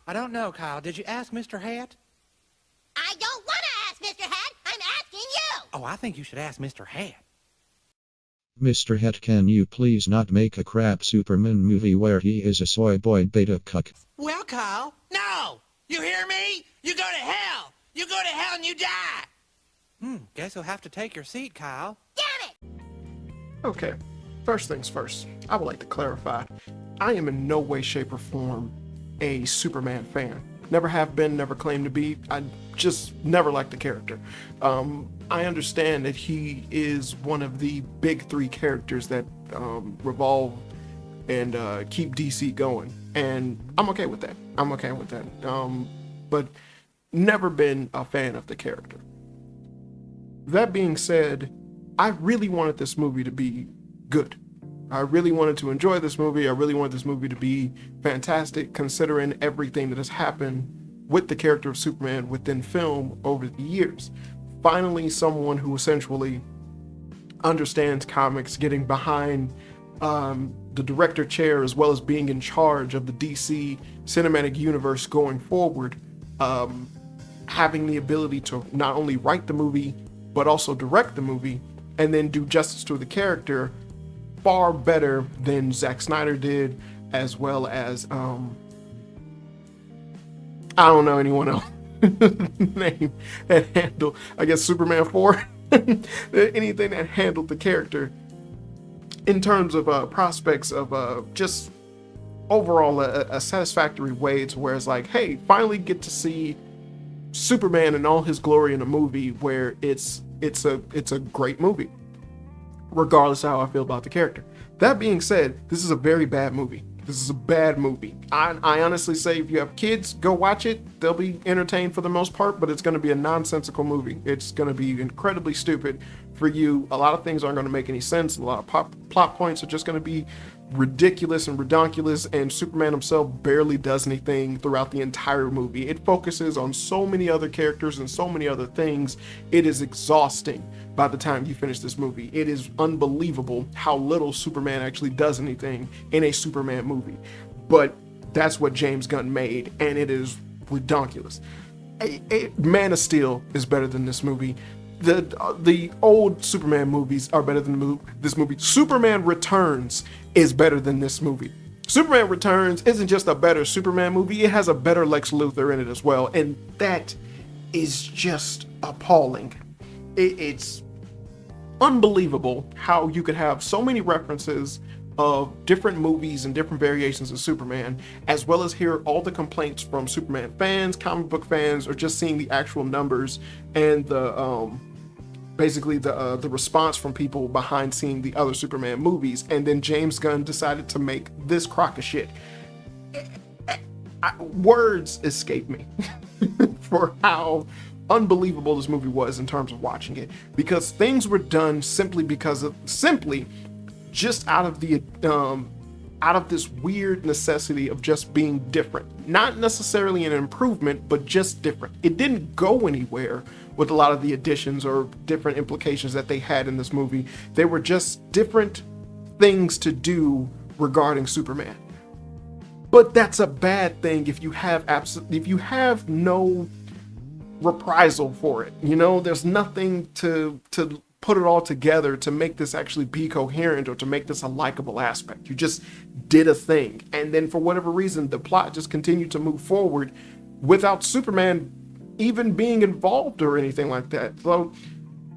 I don't know, Kyle. Did you ask Mr. Hat? I don't want to ask Mr. Hat. I'm asking you. Oh, I think you should ask Mr. Hat. Mr. Het, can you please not make a crap Superman movie where he is a soy boy beta cuck? Well, Kyle, no! You hear me? You go to hell! You go to hell and you die! Guess you'll have to take your seat, Kyle. Damn it! Okay, first things first, I would like to clarify, I am in no way, shape, or form a Superman fan. Never have been, never claim to be. I just never liked the character. I understand that he is one of the big three characters that revolve and keep DC going, and I'm okay with that. But never been a fan of the character. That being said, I really wanted this movie to be good. I really wanted to enjoy this movie. I really wanted this movie to be fantastic, considering everything that has happened with the character of Superman within film over the years. Finally, someone who essentially understands comics, getting behind the director chair, as well as being in charge of the DC cinematic universe going forward, having the ability to not only write the movie, but also direct the movie, and then do justice to the character far better than Zack Snyder did, as well as I don't know anyone else name that handled, I guess, Superman 4. Anything that handled the character in terms of prospects of just overall a satisfactory way, to where it's like, hey, finally get to see Superman in all his glory in a movie where it's a great movie, regardless of how I feel about the character. That being said, this is a very bad movie. This is a bad movie. I honestly say, if you have kids, go watch it. They'll be entertained for the most part, but it's going to be a nonsensical movie. It's going to be incredibly stupid for you. A lot of things aren't going to make any sense. A lot of plot points are just going to be ridiculous and redonkulous, and Superman himself barely does anything throughout the entire movie. It focuses on so many other characters and so many other things. It is exhausting by the time you finish this movie. It is unbelievable how little Superman actually does anything in a Superman movie. But that's what James Gunn made, and it is redonkulous. Man of Steel is better than this movie. The old Superman movies are better than this movie. Superman Returns is better than this movie. Superman Returns isn't just a better Superman movie, it has a better Lex Luthor in it as well, and that is just appalling. It's unbelievable how you could have so many references of different movies and different variations of Superman, as well as hear all the complaints from Superman fans, comic book fans, or just seeing the actual numbers and the basically the response from people behind seeing the other Superman movies, and then James Gunn decided to make this crock of shit. Words escape me for how unbelievable this movie was in terms of watching it, because things were done simply just out of this weird necessity of just being different. Not necessarily an improvement, but just different. It didn't go anywhere with a lot of the additions or different implications that they had in this movie. They were just different things to do regarding Superman. But that's a bad thing if you have no reprisal for it. You know, there's nothing to put it all together to make this actually be coherent or to make this a likable aspect. You just did a thing, and then for whatever reason the plot just continued to move forward without Superman even being involved or anything like that. So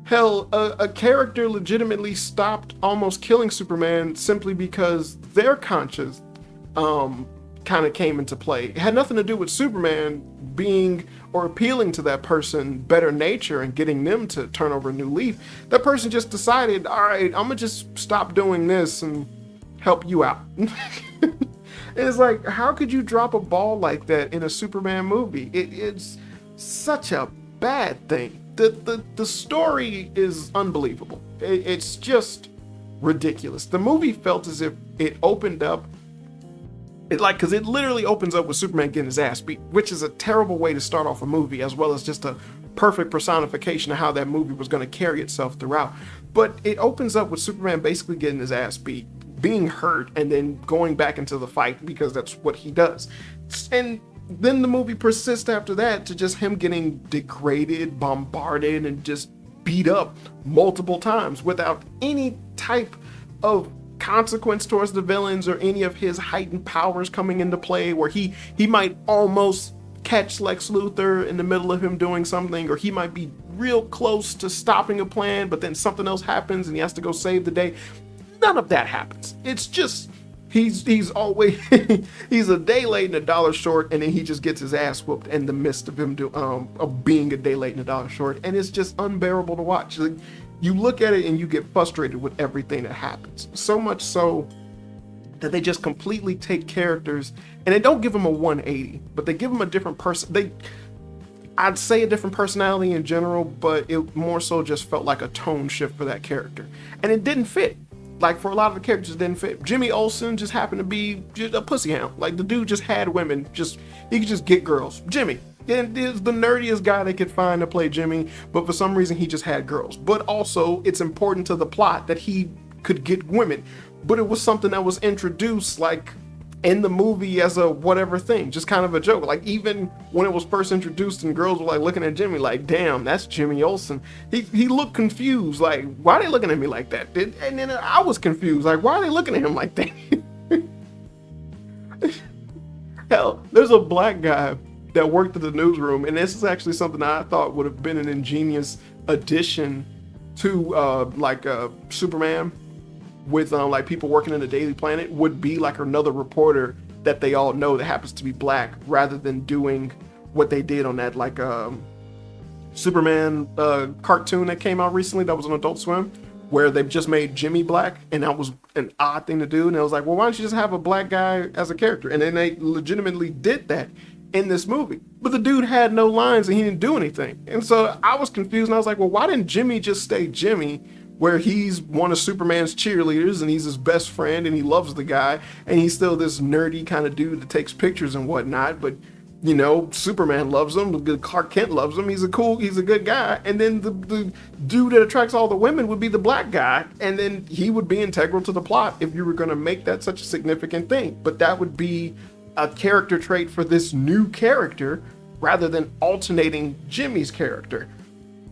hell, a character legitimately stopped almost killing Superman simply because their conscience kind of came into play. It had nothing to do with Superman being or appealing to that person better nature and getting them to turn over a new leaf. That person just decided, all right, I'm gonna just stop doing this and help you out. It's like, how could you drop a ball like that in a Superman movie? It's such a bad thing. The story is unbelievable. It's just ridiculous. The movie felt as if it opened up, because it literally opens up with Superman getting his ass beat, which is a terrible way to start off a movie, as well as just a perfect personification of how that movie was going to carry itself throughout. But it opens up with Superman basically getting his ass beat, being hurt, and then going back into the fight because that's what he does. And then the movie persists after that to just him getting degraded, bombarded, and just beat up multiple times without any type of consequence towards the villains or any of his heightened powers coming into play, where he might almost catch Lex Luthor in the middle of him doing something, or he might be real close to stopping a plan, but then something else happens and he has to go save the day. None of that happens. It's just he's always he's a day late and a dollar short, and then he just gets his ass whooped in the midst of him of being a day late and a dollar short, and it's just unbearable to watch. Like, you look at it and you get frustrated with everything that happens. So much so that they just completely take characters and they don't give them a 180, but they give them a different person. I'd say a different personality in general, but it more so just felt like a tone shift for that character, and it didn't fit. Like, for a lot of the characters, it didn't fit. Jimmy Olsen just happened to be just a pussy hound. Like, the dude just had women. He could just get girls. Jimmy is the nerdiest guy they could find to play Jimmy, but for some reason he just had girls. But also, it's important to the plot that he could get women. But it was something that was introduced, like, in the movie as a whatever thing, just kind of a joke. Like, even when it was first introduced and girls were like looking at Jimmy like, damn, that's Jimmy Olsen. He looked confused, like, why are they looking at me like that? And then I was confused, like, why are they looking at him like that? Hell, there's a black guy that worked at the newsroom, and this is actually something that I thought would have been an ingenious addition to Superman, with like people working in the Daily Planet, would be like another reporter that they all know that happens to be black, rather than doing what they did on that like Superman cartoon that came out recently that was on Adult Swim, where they've just made Jimmy black, and that was an odd thing to do. And I was like, well, why don't you just have a black guy as a character? And then they legitimately did that in this movie, but the dude had no lines and he didn't do anything. And so I was confused, and I was like, well, why didn't Jimmy just stay Jimmy, where he's one of Superman's cheerleaders and he's his best friend and he loves the guy, and he's still this nerdy kind of dude that takes pictures and whatnot, but you know, Superman loves him, Clark Kent loves him, he's a good guy. And then the dude that attracts all the women would be the black guy, and then he would be integral to the plot if you were going to make that such a significant thing. But that would be a character trait for this new character, rather than alternating Jimmy's character.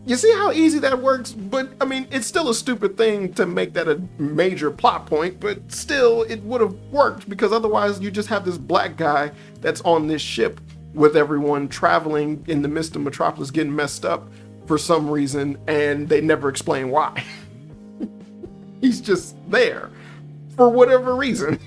You see how easy that works? But I mean, it's still a stupid thing to make that a major plot point, but still it would have worked, because otherwise you just have this black guy that's on this ship with everyone traveling in the midst of Metropolis getting messed up for some reason, and they never explain why. He's just there for whatever reason.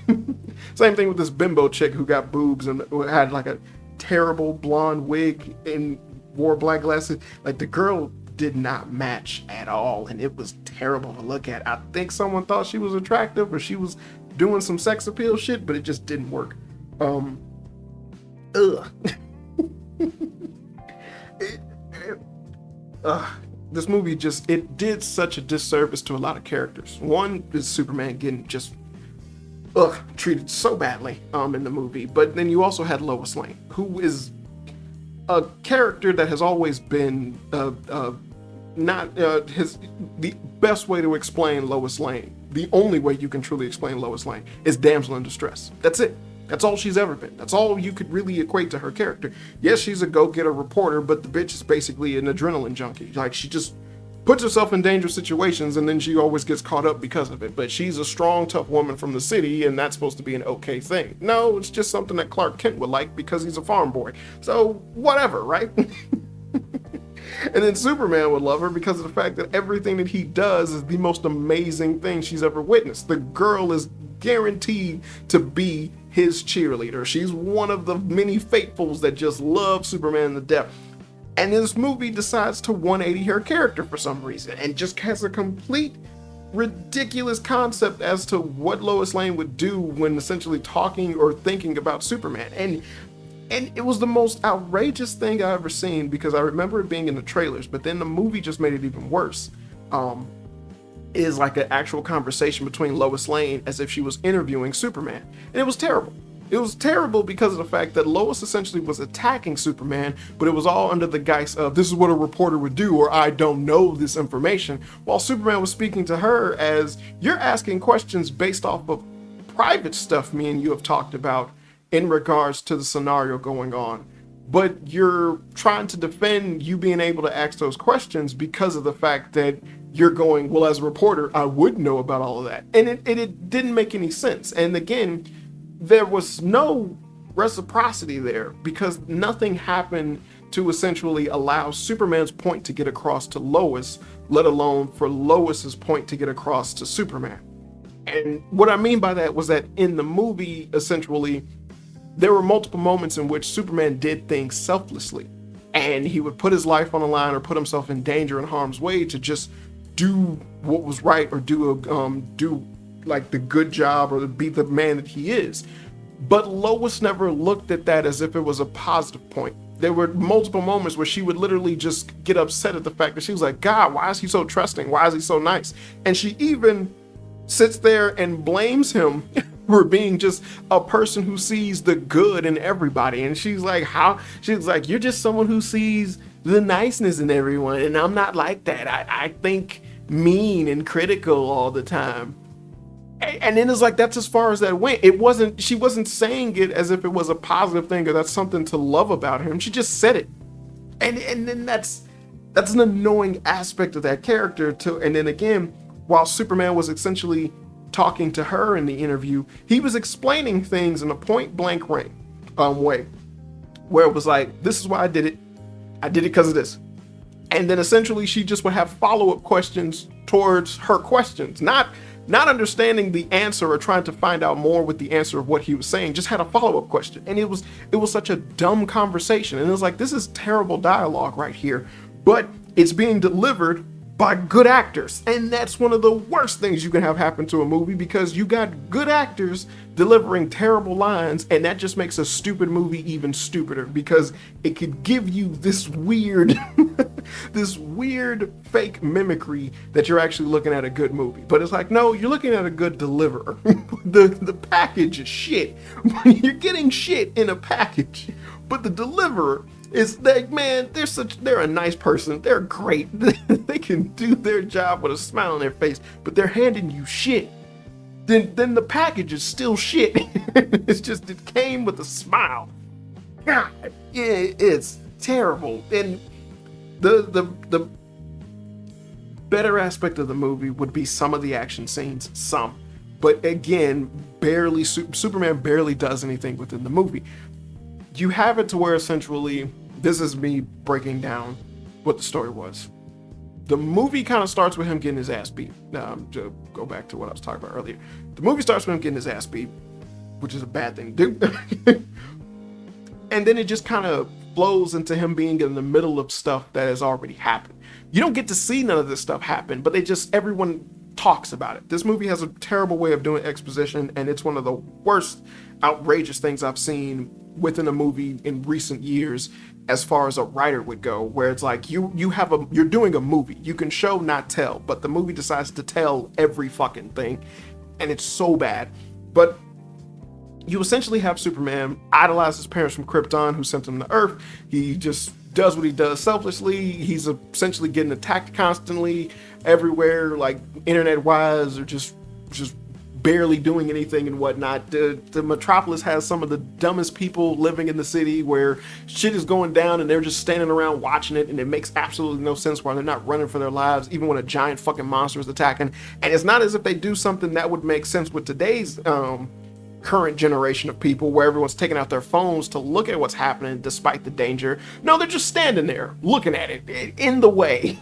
Same thing with this bimbo chick who got boobs and had like a terrible blonde wig and wore black glasses. Like, the girl did not match at all, and it was terrible to look at. I think someone thought she was attractive, or she was doing some sex appeal shit, but it just didn't work. This movie it did such a disservice to a lot of characters. One is Superman getting just treated so badly in the movie, but then you also had Lois Lane, who is a character that has always been the best way to explain Lois Lane. The only way you can truly explain Lois Lane is damsel in distress. That's it. That's all she's ever been. That's all you could really equate to her character. Yes, she's a go-getter reporter, but the bitch is basically an adrenaline junkie. Like, she just puts herself in dangerous situations, and then she always gets caught up because of it. But she's a strong, tough woman from the city, and that's supposed to be an okay thing. No, it's just something that Clark Kent would like because he's a farm boy. So, whatever, right? And then Superman would love her because of the fact that everything that he does is the most amazing thing she's ever witnessed. The girl is guaranteed to be his cheerleader. She's one of the many faithfuls that just love Superman to death. And this movie decides to 180 her character for some reason, and just has a complete ridiculous concept as to what Lois Lane would do when essentially talking or thinking about Superman. And it was the most outrageous thing I ever seen, because I remember it being in the trailers, but then the movie just made it even worse. Is like an actual conversation between Lois Lane as if she was interviewing Superman. And it was terrible. It was terrible because of the fact that Lois essentially was attacking Superman, but it was all under the guise of, this is what a reporter would do, or I don't know this information, while Superman was speaking to her as, you're asking questions based off of private stuff me and you have talked about, in regards to the scenario going on. But you're trying to defend you being able to ask those questions because of the fact that you're going, well, as a reporter, I would know about all of that. And it didn't make any sense. And again, there was no reciprocity there because nothing happened to essentially allow Superman's point to get across to Lois, let alone for Lois's point to get across to Superman. And what I mean by that was that in the movie, essentially, there were multiple moments in which Superman did things selflessly, and he would put his life on the line or put himself in danger and harm's way to just do what was right or do like the good job or be the man that he is. But Lois never looked at that as if it was a positive point. There were multiple moments where she would literally just get upset at the fact that she was like, God, why is he so trusting? Why is he so nice? And she even sits there and blames him for being just a person who sees the good in everybody. And she's like, how? She's like, you're just someone who sees the niceness in everyone. And I'm not like that. I think mean and critical all the time. And then it's like, that's as far as that went. She wasn't saying it as if it was a positive thing or that's something to love about him. She just said it. And then that's an annoying aspect of that character too. And then again, while Superman was essentially talking to her in the interview, he was explaining things in a point blank way, where it was like, this is why I did it. I did it because of this. And then essentially she just would have follow-up questions towards her questions, not understanding the answer or trying to find out more with the answer of what he was saying, just had a follow-up question. And it was such a dumb conversation. And it was like, this is terrible dialogue right here, but it's being delivered by good actors. And that's one of the worst things you can have happen to a movie, because you got good actors delivering terrible lines, and that just makes a stupid movie even stupider, because it could give you this weird this weird fake mimicry that you're actually looking at a good movie. But it's like, no, you're looking at a good deliverer. the package is shit. You're getting shit in a package, but the deliverer is like, man, they're a nice person. They're great. They can do their job with a smile on their face, but they're handing you shit. Then the package is still shit. It's just, it came with a smile. God, it's terrible. And the better aspect of the movie would be some of the action scenes, but again, Superman barely does anything within the movie. You have it to where essentially, this is me breaking down what the story was. The movie kind of starts with him getting his ass beat. To go back to what I was talking about earlier. The movie starts with him getting his ass beat, which is a bad thing to do. And then it just kind of flows into him being in the middle of stuff that has already happened. You don't get to see none of this stuff happen, but everyone talks about it. This movie has a terrible way of doing exposition, and it's one of the worst, outrageous things I've seen within a movie in recent years, as far as a writer would go, where it's like you're doing a movie. You can show, not tell, but the movie decides to tell every fucking thing, and it's so bad. But you essentially have Superman idolize his parents from Krypton, who sent him to Earth. He just does what he does selflessly. He's essentially getting attacked constantly everywhere, like internet-wise, or just barely doing anything and whatnot. The Metropolis has some of the dumbest people living in the city, where shit is going down and they're just standing around watching it, and it makes absolutely no sense why they're not running for their lives, even when a giant fucking monster is attacking. And it's not as if they do something that would make sense with today's current generation of people, where everyone's taking out their phones to look at what's happening despite the danger. No, they're just standing there looking at it in the way.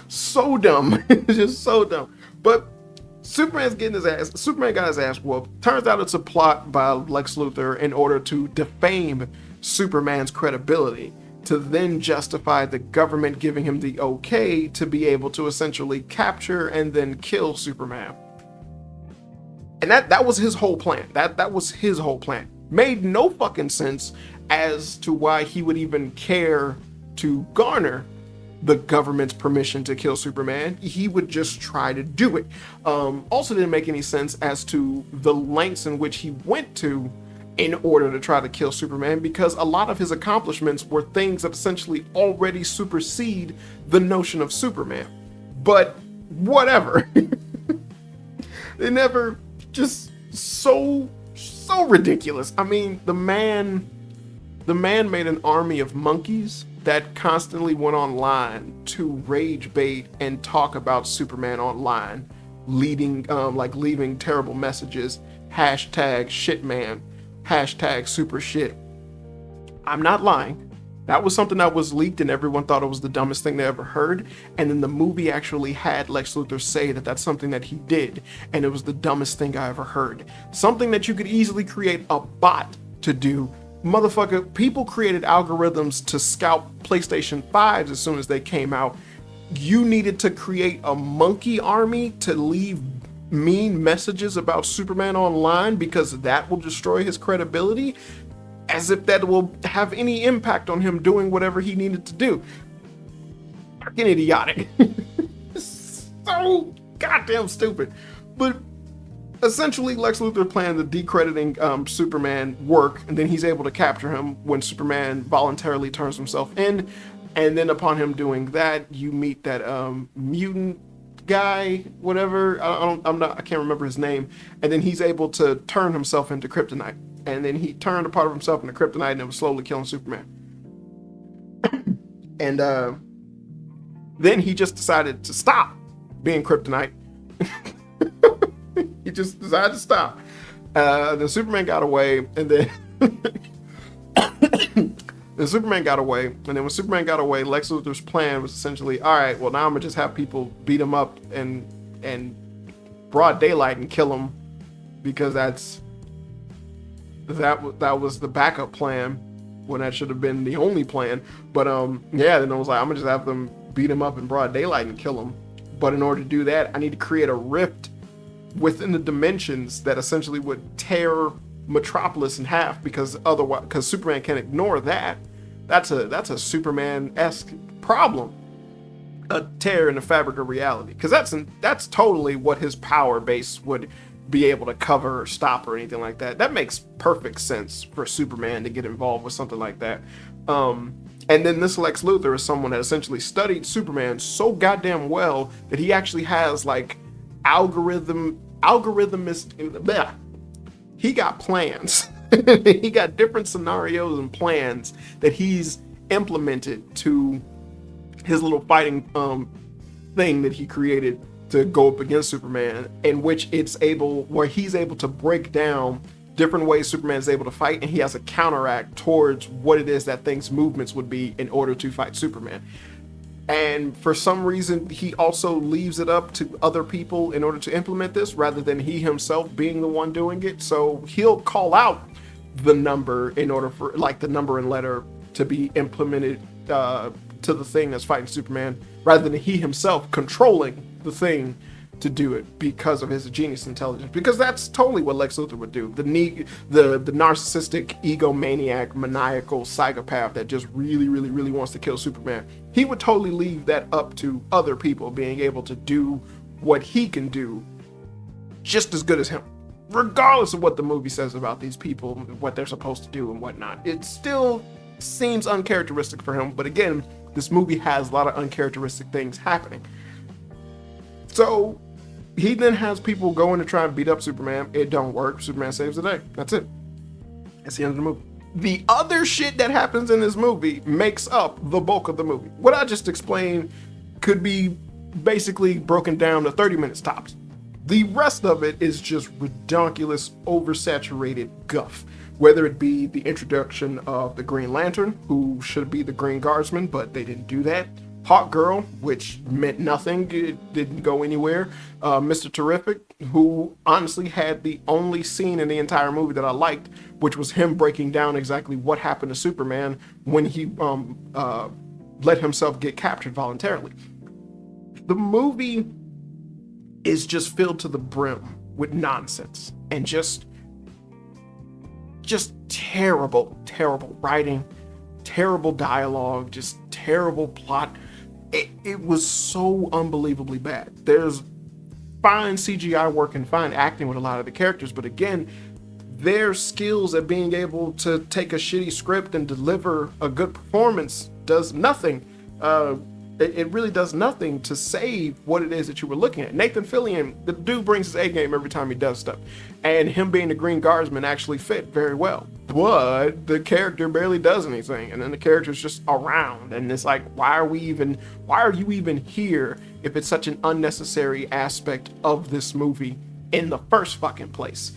So dumb. It's just so dumb. But Superman got his ass whooped. Turns out it's a plot by Lex Luthor in order to defame Superman's credibility, to then justify the government giving him the okay to be able to essentially capture and then kill Superman. And that was his whole plan. That was his whole plan. Made no fucking sense as to why he would even care to garner the government's permission to kill Superman. He would just try to do it. Also didn't make any sense as to the lengths in which he went to in order to try to kill Superman, because a lot of his accomplishments were things that essentially already supersede the notion of Superman. But whatever. They never, just so So ridiculous. I mean, the man made an army of monkeys that constantly went online to rage bait and talk about Superman online, leaving terrible messages, hashtag shitman, hashtag super shit. I'm not lying. That was something that was leaked and everyone thought it was the dumbest thing they ever heard. And then the movie actually had Lex Luthor say that that's something that he did. And it was the dumbest thing I ever heard. Something that you could easily create a bot to do. Motherfucker, people created algorithms to scout PlayStation 5s as soon as they came out. You needed to create a monkey army to leave mean messages about Superman online because that will destroy his credibility? As if that will have any impact on him doing whatever he needed to do. Fucking idiotic. So goddamn stupid. But essentially, Lex Luthor planned the decrediting Superman work, and then he's able to capture him when Superman voluntarily turns himself in. And then upon him doing that, you meet that mutant guy, whatever. I can't remember his name. And then he's able to turn himself into kryptonite. And then he turned a part of himself into kryptonite and it was slowly killing Superman. And then he just decided to stop being kryptonite. He just decided to stop. Then Superman got away, and then Superman got away. And then when Superman got away, Lex Luthor's plan was essentially, all right, well, now I'm gonna just have people beat him up and broad daylight and kill him, because that was the backup plan when that should have been the only plan. But yeah, then I was like, I'm gonna just have them beat him up in broad daylight and kill him. But in order to do that, I need to create a rift within the dimensions that essentially would tear Metropolis in half, because Superman can't ignore that. That's a Superman-esque problem. A tear in the fabric of reality, because that's totally what his power base would be able to cover or stop or anything like that. That makes perfect sense for Superman to get involved with something like that. And then this Lex Luthor is someone that essentially studied Superman so goddamn well that he actually has like he got plans. He got different scenarios and plans that he's implemented to his little fighting thing that he created to go up against Superman, in which he's able to break down different ways Superman is able to fight, and he has a counteract towards what it is that thing's movements would be in order to fight Superman. And for some reason, he also leaves it up to other people in order to implement this, rather than he himself being the one doing it. So he'll call out the number in order for, like, the number and letter to be implemented to the thing that's fighting Superman, rather than he himself controlling the thing to do it, because of his genius intelligence. Because that's totally what Lex Luthor would do. The narcissistic, egomaniac, maniacal psychopath that just really, really, really wants to kill Superman. He would totally leave that up to other people being able to do what he can do just as good as him. Regardless of what the movie says about these people, what they're supposed to do and whatnot. It still seems uncharacteristic for him. But again, this movie has a lot of uncharacteristic things happening. So he then has people going to try and beat up Superman. It don't work. Superman saves the day. That's it. That's the end of the movie. The other shit that happens in this movie makes up the bulk of the movie. What I just explained could be basically broken down to 30 minutes tops. The rest of it is just ridiculous, oversaturated guff. Whether it be the introduction of the Green Lantern, who should be the Green Guardsman, but they didn't do that. Hawk Girl, which meant nothing, it didn't go anywhere. Mr. Terrific, who honestly had the only scene in the entire movie that I liked, which was him breaking down exactly what happened to Superman when he let himself get captured voluntarily. The movie is just filled to the brim with nonsense and just terrible writing, terrible dialogue, just terrible plot. It was so unbelievably bad. There's fine CGI work and fine acting with a lot of the characters, but again, their skills at being able to take a shitty script and deliver a good performance does nothing. It really does nothing to save what it is that you were looking at. Nathan Fillion, the dude brings his A game every time he does stuff. And him being the Green Guardsman actually fit very well. But the character barely does anything. And then the character's just around. And it's like, why are you even here if it's such an unnecessary aspect of this movie in the first fucking place?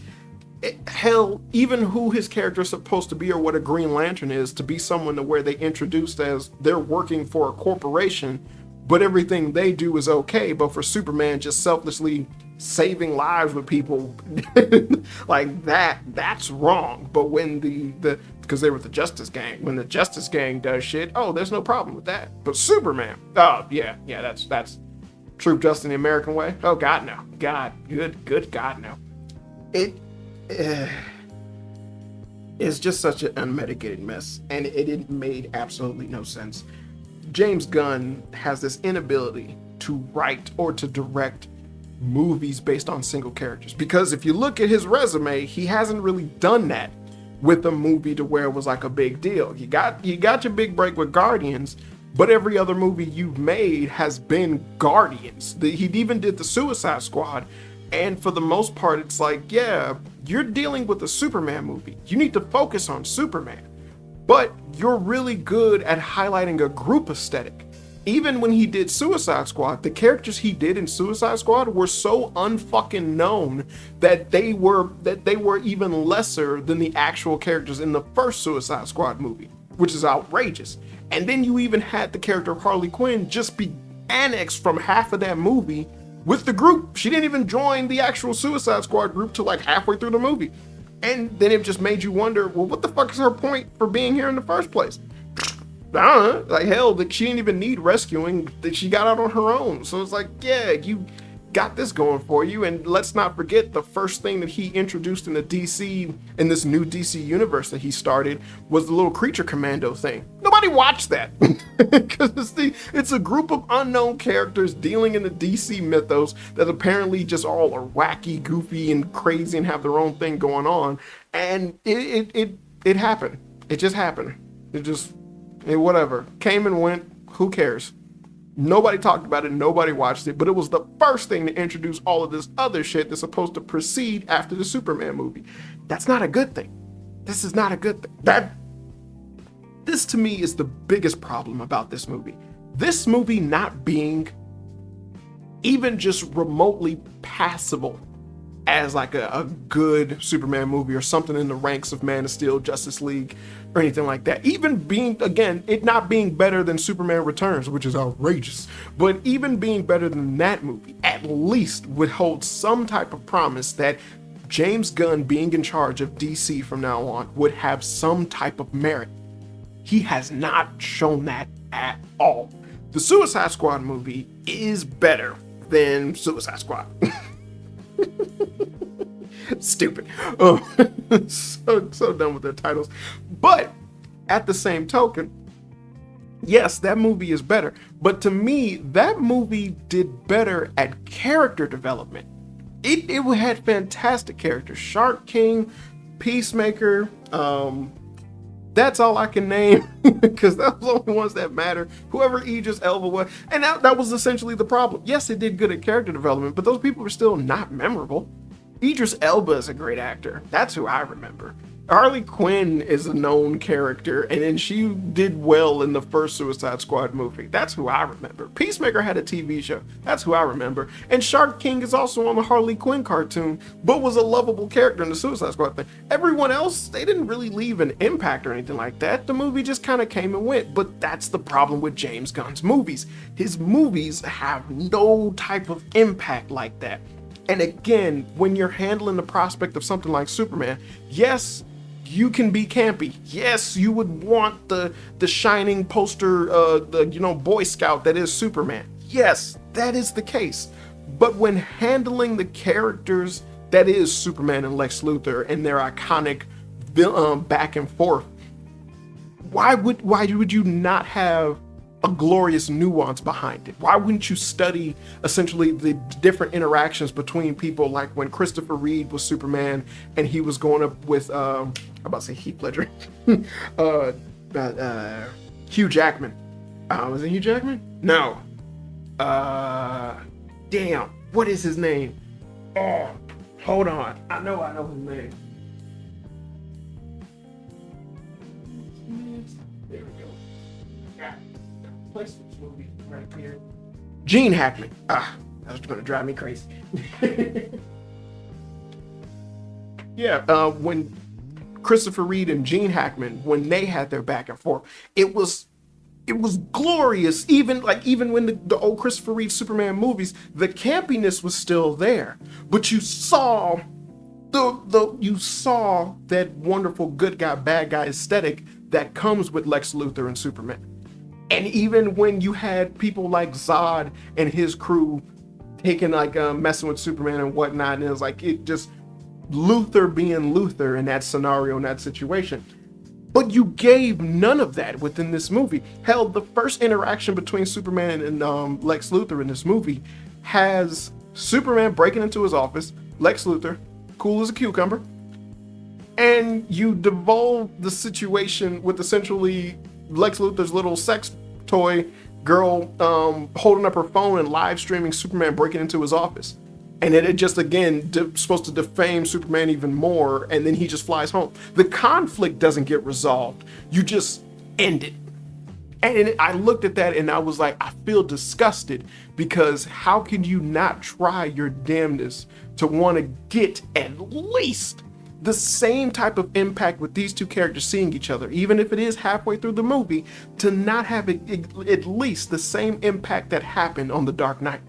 Hell, even who his character is supposed to be or what a Green Lantern is, to be someone to where they introduced as they're working for a corporation, but everything they do is okay. But for Superman just selflessly saving lives with people like that's wrong. But when because they were the Justice Gang, when the Justice Gang does shit, oh, there's no problem with that. But Superman, oh yeah, that's true justice in the American way. Oh God, no. Good God, no. It's just such an unmitigated mess, and it made absolutely no sense. James Gunn has this inability to write or to direct movies based on single characters, because if you look at his resume, he hasn't really done that with a movie to where it was like a big deal. You got your big break with Guardians, but every other movie you've made has been Guardians. He even did the Suicide Squad. And for the most part, it's like, yeah, you're dealing with a Superman movie. You need to focus on Superman. But you're really good at highlighting a group aesthetic. Even when he did Suicide Squad, the characters he did in Suicide Squad were so unfucking known that they were even lesser than the actual characters in the first Suicide Squad movie, which is outrageous. And then you even had the character of Harley Quinn just be annexed from half of that movie with the group. She didn't even join the actual Suicide Squad group till like halfway through the movie. And then it just made you wonder, well, what the fuck is her point for being here in the first place? I don't know. Like, hell, she didn't even need rescuing. She got out on her own. So it's like, yeah, you got this going for you. And let's not forget, the first thing that he introduced in this new DC universe that he started, was the little creature commando thing. Nobody watched that because it's a group of unknown characters dealing in the DC mythos that apparently just all are wacky, goofy, and crazy and have their own thing going on. And it happened. It just happened. Whatever. Came and went. Who cares? Nobody talked about it, nobody watched it, but it was the first thing to introduce all of this other shit that's supposed to proceed after the Superman movie. That's not a good thing. This is not a good thing. This to me is the biggest problem about this movie. This movie not being even just remotely passable as like a good Superman movie or something in the ranks of Man of Steel, Justice League, or anything like that. Even being, again, it not being better than Superman Returns, which is outrageous, but even being better than that movie, at least would hold some type of promise that James Gunn being in charge of DC from now on would have some type of merit. He has not shown that at all. The Suicide Squad movie is better than Suicide Squad. Stupid. Oh, so done with their titles. But at the same token, yes, that movie is better. But to me, that movie did better at character development. It had fantastic characters. Shark King, Peacemaker, that's all I can name because that was the only ones that matter. Whoever Idris Elba was, and that was essentially the problem. Yes, it did good at character development, but those people were still not memorable. Idris Elba is a great actor. That's who I remember. Harley Quinn is a known character, and then she did well in the first Suicide Squad movie. That's who I remember. Peacemaker had a TV show. That's who I remember. And Shark King is also on the Harley Quinn cartoon, but was a lovable character in the Suicide Squad thing. Everyone else, they didn't really leave an impact or anything like that. The movie just kind of came and went, but that's the problem with James Gunn's movies. His movies have no type of impact like that. And again, when you're handling the prospect of something like Superman, yes, you can be campy. Yes, you would want the shining poster, Boy Scout that is Superman. Yes, that is the case. But when handling the characters that is Superman and Lex Luthor and their iconic back and forth, why would you not have a glorious nuance behind it? Why wouldn't you study essentially the different interactions between people, like when Christopher Reeve was Superman and he was going up with I'm about to say Heath Ledger, Hugh Jackman, Was it Hugh Jackman? No. Damn. What is his name? Oh, hold on. I know his name. There we go. Yeah. Place this movie right here. Gene Hackman. That was gonna drive me crazy. Yeah, when Christopher Reeve and Gene Hackman, when they had their back and forth, it was glorious. Even when the old Christopher Reeve Superman movies, the campiness was still there, but you saw that wonderful good guy bad guy aesthetic that comes with Lex Luthor and Superman. And even when you had people like Zod and his crew taking messing with Superman and whatnot, and it was like it just Luthor being Luthor in that scenario, in that situation. But you gave none of that within this movie. Hell, the first interaction between Superman and Lex Luthor in this movie has Superman breaking into his office, Lex Luthor, cool as a cucumber, and you devolve the situation with essentially Lex Luthor's little sex toy girl holding up her phone and live streaming Superman breaking into his office. And then it just, again, supposed to defame Superman even more, and then he just flies home. The conflict doesn't get resolved. You just end it. And I looked at that and I was like, I feel disgusted, because how can you not try your damnedest to want to get at least the same type of impact with these two characters seeing each other, even if it is halfway through the movie, to not have at least the same impact that happened on The Dark Knight,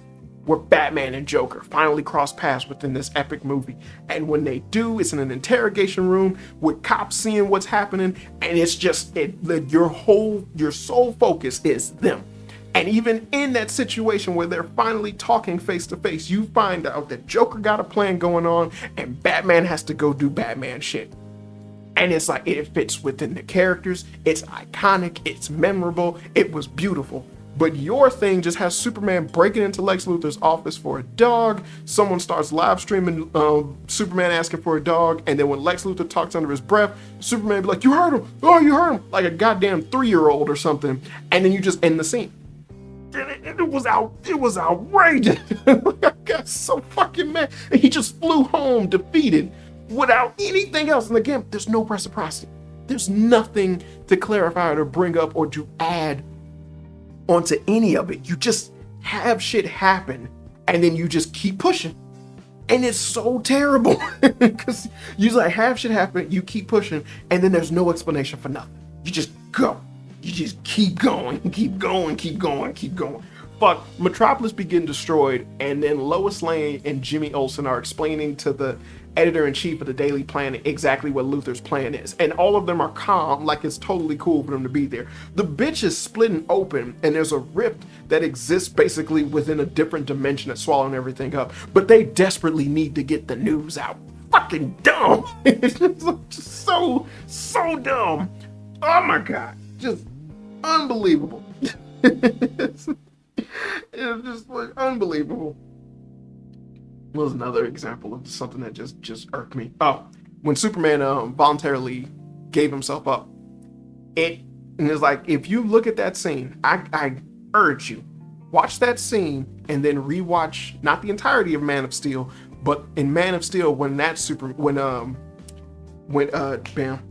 where Batman and Joker finally cross paths within this epic movie. And when they do, it's in an interrogation room with cops seeing what's happening, and it's just your sole focus is them. And even in that situation where they're finally talking face to face, you find out that Joker got a plan going on and Batman has to go do Batman shit. And it's like, it fits within the characters, it's iconic, it's memorable, it was beautiful. But your thing just has Superman breaking into Lex Luthor's office for a dog. Someone starts live streaming Superman asking for a dog. And then when Lex Luthor talks under his breath, Superman be like, you heard him. Oh, you heard him. Like a goddamn 3-year-old or something. And then you just end the scene. It was outrageous. I got so fucking mad. And he just flew home defeated without anything else. And again, there's no reciprocity. There's nothing to clarify or to bring up or to add onto any of it. You just have shit happen and then you just keep pushing. And it's so terrible because you like have shit happen, you keep pushing, and then there's no explanation for nothing. You just go. You just keep going, keep going, keep going, keep going. Fuck, Metropolis be getting destroyed, and then Lois Lane and Jimmy Olsen are explaining to the editor-in-chief of the Daily Planet exactly what Luthor's plan is. And all of them are calm, like it's totally cool for them to be there. The bitch is splitting open, and there's a rift that exists basically within a different dimension that's swallowing everything up. But they desperately need to get the news out. Fucking dumb. It's just so dumb. Oh my God. Just unbelievable. It's just like unbelievable. Was another example of something that just irked me. Oh, when Superman voluntarily gave himself up, and it's like, if you look at that scene, I urge you, watch that scene and then rewatch not the entirety of Man of Steel, but in Man of Steel when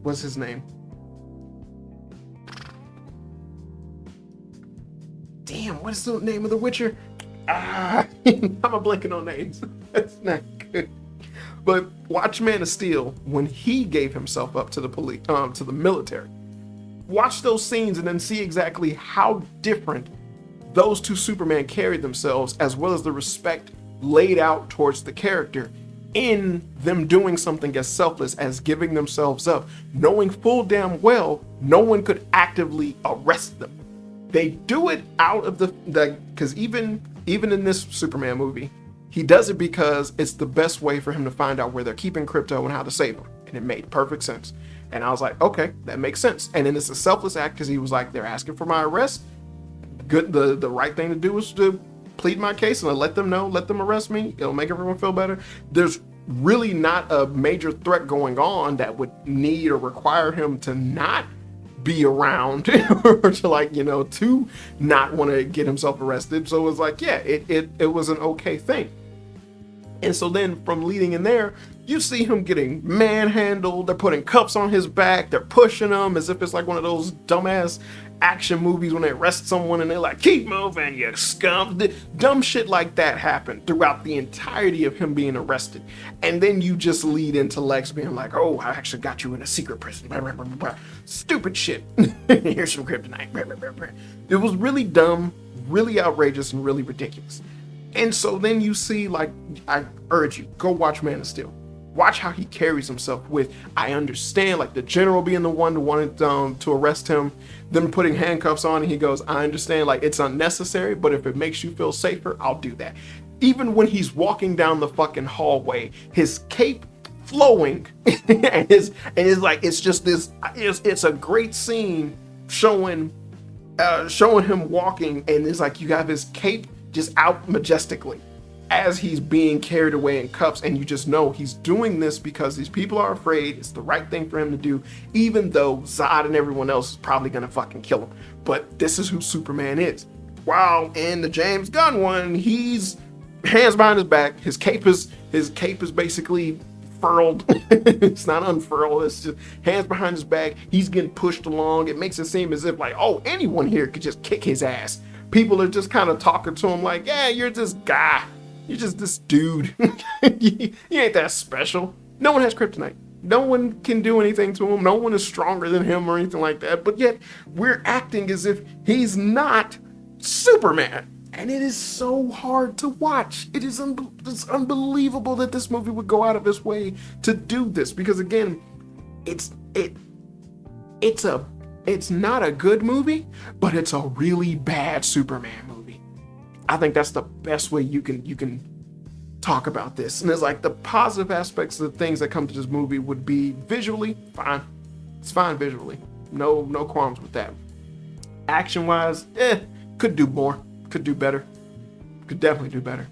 what's his name? Damn, what is the name of the Witcher? I'm a blanking on names. That's not good. But watch Man of Steel when he gave himself up to the police, to the military. Watch those scenes and then see exactly how different those two Superman carried themselves, as well as the respect laid out towards the character in them doing something as selfless as giving themselves up, knowing full damn well no one could actively arrest them. They do it out of the because even in this Superman movie, he does it because it's the best way for him to find out where they're keeping Krypto and how to save him. And it made perfect sense. And I was like, okay, that makes sense. And then it's a selfless act because he was like, they're asking for my arrest. Good. The right thing to do is to plead my case and let them know, let them arrest me. It'll make everyone feel better. There's really not a major threat going on that would need or require him to not be around or to like, you know, to not want to get himself arrested. So it was like, yeah, it was an okay thing. And so then from leading in there, you see him getting manhandled. They're putting cuffs on his back. They're pushing him as if it's like one of those dumbass action movies when they arrest someone and they're like, keep moving, you scum. Dumb shit like that happened throughout the entirety of him being arrested. And then you just lead into Lex being like, oh, I actually got you in a secret prison. Stupid shit. Here's some kryptonite. It was really dumb, really outrageous, and really ridiculous. And so then you see, like, I urge you, go watch Man of Steel. Watch how he carries himself with, I understand, like the general being the one who wanted to arrest him, them putting handcuffs on, and he goes, I understand, like, it's unnecessary, but if it makes you feel safer, I'll do that. Even when he's walking down the fucking hallway, his cape flowing, and it's like, it's just this, it's a great scene showing him walking, and it's like, you have his cape just out majestically as he's being carried away in cuffs, and you just know he's doing this because these people are afraid. It's the right thing for him to do, even though Zod and everyone else is probably gonna fucking kill him. But this is who Superman is. While in the James Gunn one, he's hands behind his back. His cape is basically furled. It's not unfurled. It's just hands behind his back. He's getting pushed along. It makes it seem as if like, oh, anyone here could just kick his ass. People are just kind of talking to him like, yeah, you're this guy. You're just this dude. You ain't that special. No one has kryptonite. No one can do anything to him. No one is stronger than him or anything like that. But yet we're acting as if he's not Superman. And it is so hard to watch. It's unbelievable that this movie would go out of its way to do this. Because again, it's not a good movie, but it's a really bad Superman movie. I think that's the best way you can talk about this. And there's like the positive aspects of the things that come to this movie would be visually fine. It's fine visually. No qualms with that. Action wise, could do more. Could do better. Could definitely do better.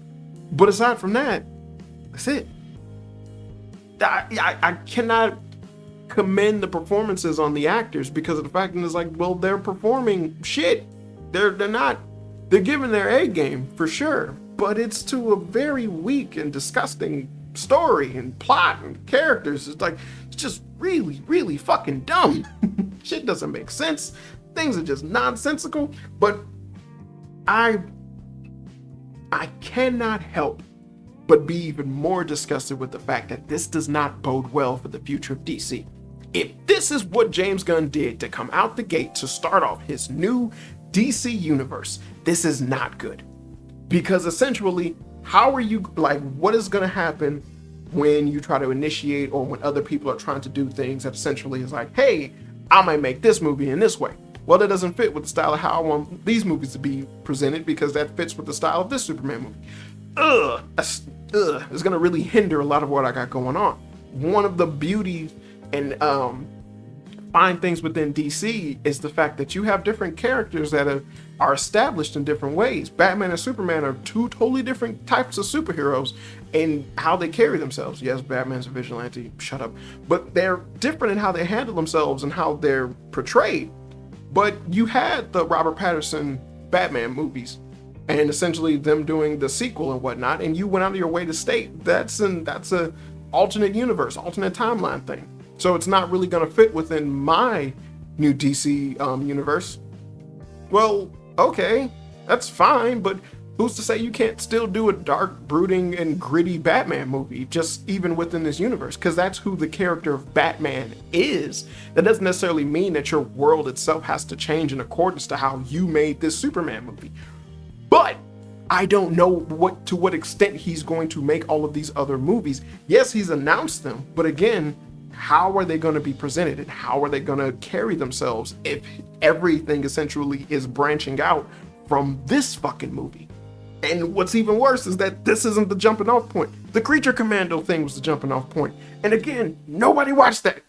But aside from that, that's it. I cannot commend the performances on the actors because of the fact that it's like, well, they're performing shit. They're giving their A game for sure, but it's to a very weak and disgusting story and plot and characters. It's like, it's just really, really fucking dumb. Shit doesn't make sense. Things are just nonsensical, but I cannot help but be even more disgusted with the fact that this does not bode well for the future of DC. If this is what James Gunn did to come out the gate to start off his new DC universe, this is not good. Because essentially, how are you, like, what is going to happen when you try to initiate or when other people are trying to do things that essentially is like, hey, I might make this movie in this way. Well, that doesn't fit with the style of how I want these movies to be presented because that fits with the style of this Superman movie. It's going to really hinder a lot of what I got going on. One of the beauties and fine things within DC is the fact that you have different characters that are established in different ways. Batman and Superman are two totally different types of superheroes in how they carry themselves. Yes, Batman's a vigilante, shut up. But they're different in how they handle themselves and how they're portrayed. But you had the Robert Pattinson Batman movies and essentially them doing the sequel and whatnot, and you went out of your way to state that's a alternate universe, alternate timeline thing. So it's not really going to fit within my new DC universe. Well, okay, that's fine, but who's to say you can't still do a dark, brooding, and gritty Batman movie, just even within this universe? Because that's who the character of Batman is. That doesn't necessarily mean that your world itself has to change in accordance to how you made this Superman movie. But I don't know to what extent he's going to make all of these other movies. Yes, he's announced them, but again, how are they going to be presented and how are they going to carry themselves if everything essentially is branching out from this fucking movie? And what's even worse is that this isn't the jumping off point. The Creature Commando thing was the jumping off point. And again, nobody watched that.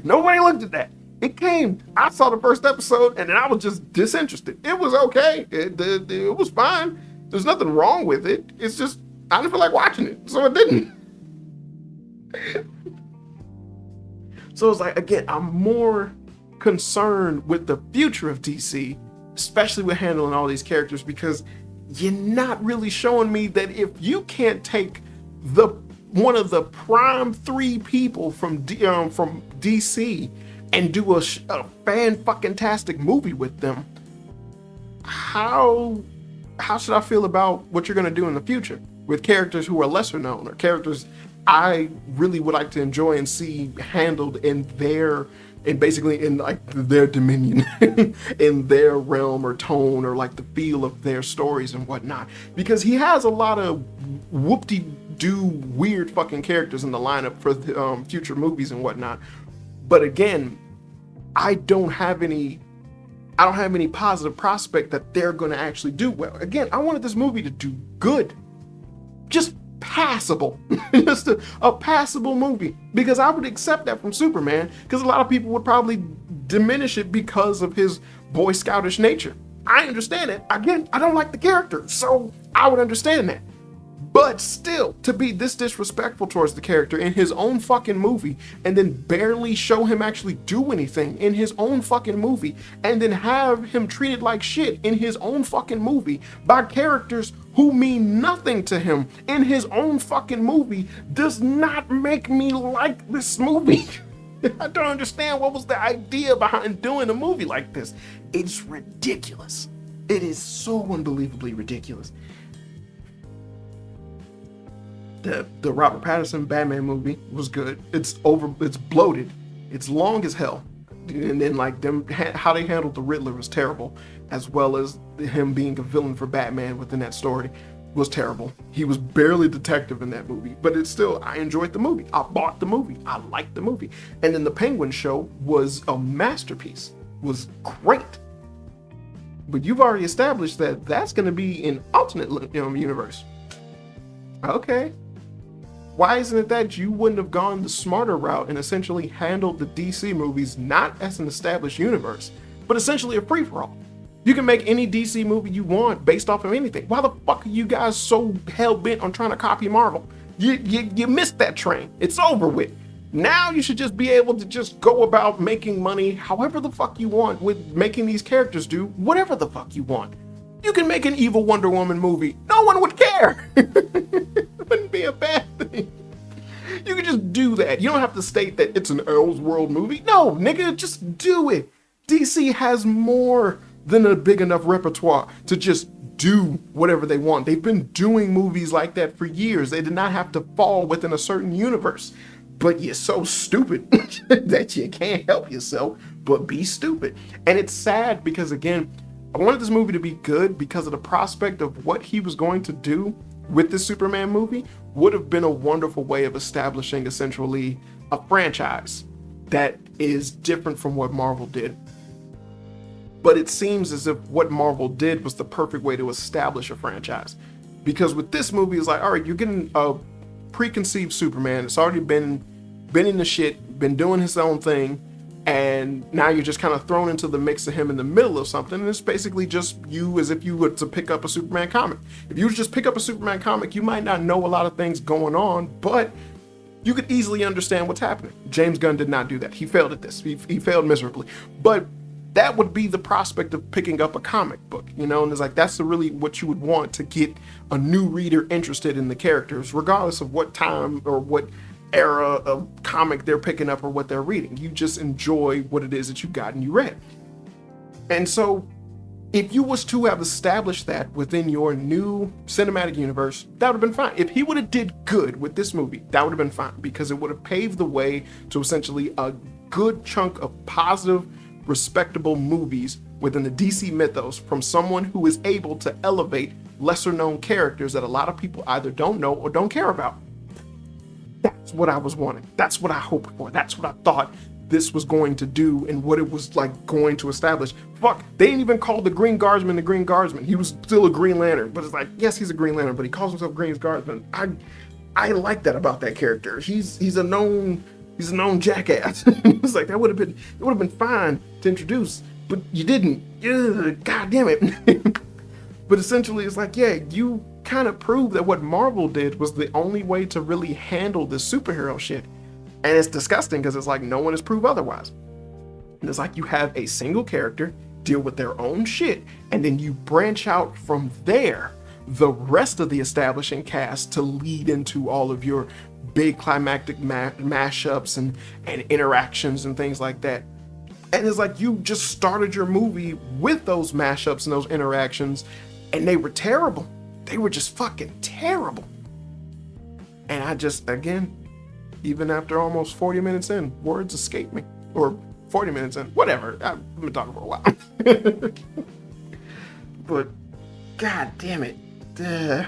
Nobody looked at that. It came, I saw the first episode and then I was just disinterested. It was okay. It was fine. There's nothing wrong with it. It's just, I didn't feel like watching it, so I didn't. So it's like, again, I'm more concerned with the future of DC, especially with handling all these characters, because you're not really showing me that if you can't take the one of the prime 3 people from DC and do a fan-fucking-tastic movie with them, how should I feel about what you're going to do in the future with characters who are lesser known, or characters I really would like to enjoy and see handled in basically in like their dominion, in their realm or tone, or like the feel of their stories and whatnot? Because he has a lot of whoop-de-doo weird fucking characters in the lineup for the, future movies and whatnot. But again, I don't have any positive prospect that they're going to actually do well. Again, I wanted this movie to do good, just passable, just a passable movie, because I would accept that from Superman, because a lot of people would probably diminish it because of his Boy Scoutish nature. I understand it. Again, I don't like the character, so I would understand that. But still, to be this disrespectful towards the character in his own fucking movie, and then barely show him actually do anything in his own fucking movie, and then have him treated like shit in his own fucking movie by characters who mean nothing to him in his own fucking movie, does not make me like this movie. I don't understand what was the idea behind doing a movie like this. It's ridiculous. It is so unbelievably ridiculous. The Robert Pattinson Batman movie was good. It's bloated. It's long as hell. And then like how they handled the Riddler was terrible, as well as him being a villain for Batman within that story was terrible. He was barely detective in that movie, but it's still, I enjoyed the movie. I bought the movie. I liked the movie. And then the Penguin show was a masterpiece. Was great. But you've already established that that's going to be an alternate universe. Okay. Why isn't it that you wouldn't have gone the smarter route and essentially handled the DC movies not as an established universe, but essentially a free-for-all? You can make any DC movie you want based off of anything. Why the fuck are you guys so hell-bent on trying to copy Marvel? You missed that train. It's over with. Now you should just be able to just go about making money however the fuck you want with making these characters do whatever the fuck you want. You can make an evil Wonder Woman movie. No one would care. It wouldn't be a bad thing. You can just do that. You don't have to state that it's an Elseworld movie. No, nigga, just do it. DC has more than a big enough repertoire to just do whatever they want. They've been doing movies like that for years. They did not have to fall within a certain universe. But you're so stupid that you can't help yourself but be stupid. And it's sad because, again, I wanted this movie to be good because of the prospect of what he was going to do with this Superman movie would have been a wonderful way of establishing essentially a franchise that is different from what Marvel did. But it seems as if what Marvel did was the perfect way to establish a franchise. Because with this movie, it's like, all right, you're getting a preconceived Superman. It's already been in the shit, been doing his own thing. And now you're just kind of thrown into the mix of him in the middle of something. And it's basically just you as if you were to pick up a Superman comic. If you just pick up a Superman comic, you might not know a lot of things going on, but you could easily understand what's happening. James Gunn did not do that. He failed at this. He failed miserably. But that would be the prospect of picking up a comic book, you know? And it's like, that's really what you would want to get a new reader interested in the characters, regardless of what time or what era of comic they're picking up or what they're reading. You just enjoy what it is that you got and you read. And so if you was to have established that within your new cinematic universe, that would have been fine. If he would have did good with this movie, that would have been fine, because it would have paved the way to essentially a good chunk of positive, respectable movies within the DC mythos from someone who is able to elevate lesser known characters that a lot of people either don't know or don't care about. That's what I was wanting. That's what I hoped for. That's what I thought this was going to do and what it was like going to establish. Fuck, they didn't even call the Green Guardsman the Green Guardsman. He was still a Green Lantern, but it's like, yes, he's a Green Lantern, but he calls himself Green Guardsman. I like that about that character. He's a known jackass. It's like it would have been fine to introduce, but you didn't. Ugh, God damn it. But essentially, it's like, yeah, you kind of proved that what Marvel did was the only way to really handle this superhero shit. And it's disgusting because it's like no one has proved otherwise. And it's like you have a single character deal with their own shit, and then you branch out from there the rest of the establishing cast to lead into all of your big climactic mashups and interactions and things like that. And it's like you just started your movie with those mashups and those interactions, and they were terrible. They were just fucking terrible. And I just, again, even after almost 40 minutes in, words escape me. Or 40 minutes in, whatever. I've been talking for a while. But, god damn it. And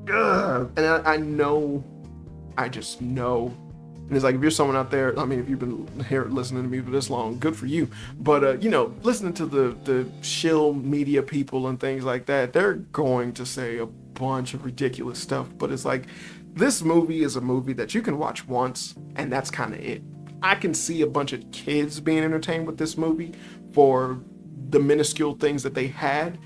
I know, I just know. And it's like, if you're someone out there, I mean, if you've been here listening to me for this long, good for you. But, you know, listening to the shill media people and things like that, they're going to say a bunch of ridiculous stuff. But it's like, this movie is a movie that you can watch once, and that's kind of it. I can see a bunch of kids being entertained with this movie for the minuscule things that they had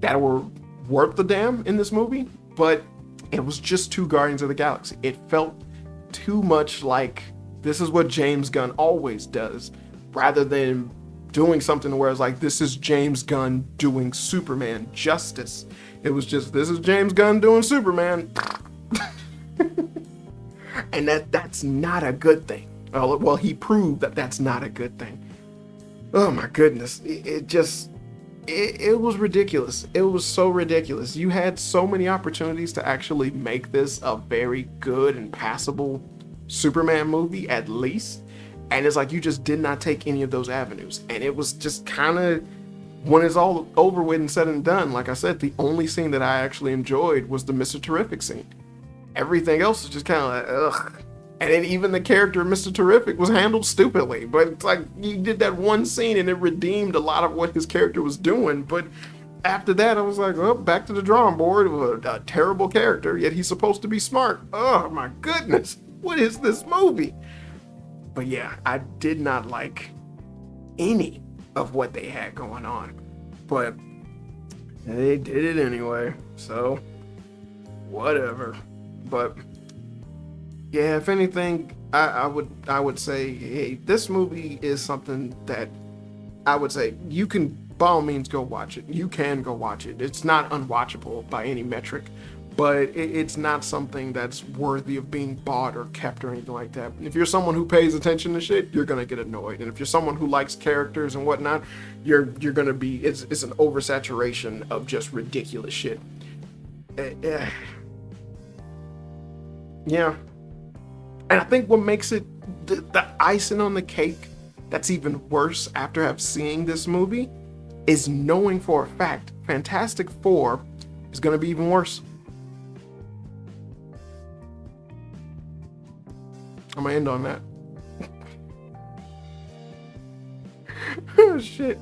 that were worth the damn in this movie, but it was just too Guardians of the Galaxy. It felt too much like this is what James Gunn always does, rather than doing something where it's like, this is James Gunn doing Superman justice. It was just, this is James Gunn doing Superman. And that's not a good thing. Well, he proved that that's not a good thing. Oh my goodness. It was ridiculous. It was so ridiculous. You had so many opportunities to actually make this a very good and passable Superman movie, at least. And it's like you just did not take any of those avenues. And it was just kind of, when it's all over with and said and done, like I said, the only scene that I actually enjoyed was the Mr. Terrific scene. Everything else is just kind of like, ugh. And then even the character of Mr. Terrific was handled stupidly. But it's like, he did that one scene and it redeemed a lot of what his character was doing. But after that, I was like, oh, back to the drawing board. It was a terrible character, yet he's supposed to be smart. Oh my goodness, what is this movie? But yeah, I did not like any of what they had going on. But they did it anyway, so whatever. But yeah, if anything, I would say, hey, this movie is something that I would say you can, by all means, go watch it. You can go watch it. It's not unwatchable by any metric, but it's not something that's worthy of being bought or kept or anything like that. If you're someone who pays attention to shit, you're gonna get annoyed. And if you're someone who likes characters and whatnot, you're gonna be, it's an oversaturation of just ridiculous shit. Yeah. And I think what makes it the icing on the cake that's even worse after I've seen this movie is knowing for a fact Fantastic Four is going to be even worse. I'm going to end on that. Oh, shit.